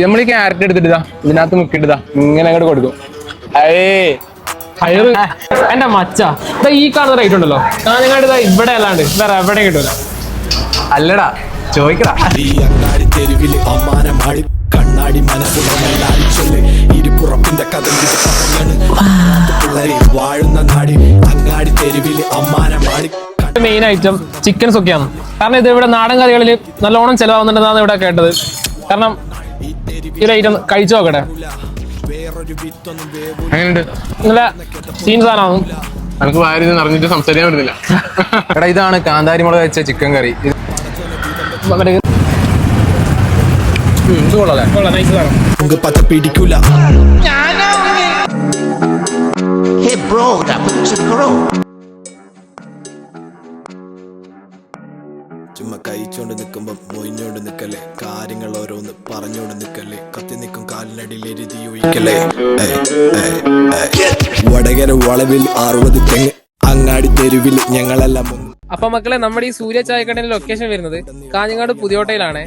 നമ്മൾ ഈ ക്യാരറ്റ് എടുത്തിട്ടാ ഇതിനകത്ത് മുക്കിട്ടിതാ ഇങ്ങനെ അങ്ങോട്ട് കൊടുക്കും. എന്റെ മച്ച ഈ കാണുന്ന റേറ്റ് ഉണ്ടല്ലോ കാഞ്ഞങ്ങാട് ഇവിടെ അല്ലാണ്ട് വേറെ എവിടെ കിട്ടൂല. അല്ലടാ ചോദിക്കടാ. ഈ അങ്ങാടി തെരുവില് അമ്മാനമാടി കണ്ണാടി മനസ്സുള്ള ഇരുപുറപ്പിന്റെ കഥ പിള്ളേരെ വാഴുന്ന നാടി അങ്ങാടി തെരുവില് അമ്മാനമാടി. മെയിൻ ഐറ്റം ചിക്കൻസ് ഒക്കെയാണ്. കാരണം ഇത് ഇവിടെ നാടൻ കറികളിൽ നല്ലോണം ചെലവാകുന്നുണ്ടെന്നാണ് ഇവിടെ കേട്ടത്. കാരണം ഈ ഐറ്റം കഴിച്ചു നോക്കട്ടെ. നല്ല സീൻ സാധനമാണ്. നമുക്ക് വാരി നിറഞ്ഞിട്ട് സംസാരിക്കാൻ പറ്റുന്നില്ല. എടാ ഇതാണ് കാന്താരി മുളക് വെച്ച ചിക്കൻ കറി. പച്ച പിടിക്കൂല. ചുമ്മാ കഴിച്ചോണ്ട് നിൽക്കുമ്പോ മൊയിഞ്ഞോണ്ട് നിക്കല്ലേ, കാര്യങ്ങൾ ഓരോന്ന് പറഞ്ഞോണ്ട് നിക്കല്ലേ, കത്തി നിൽക്കും കാലിനടിയിൽ എരുതി ഒഴിക്കല്ലേ. വടകര വളവിൽ 60 തെങ്ങ് അങ്ങാടി തെരുവിൽ ഞങ്ങളെല്ലാം. അപ്പൊ മക്കളെ, നമ്മുടെ ഈ സൂര്യ ചായക്കടയുടെ ലൊക്കേഷൻ വരുന്നത് കാഞ്ഞങ്ങാട് പുതിയോട്ടയിലാണ്.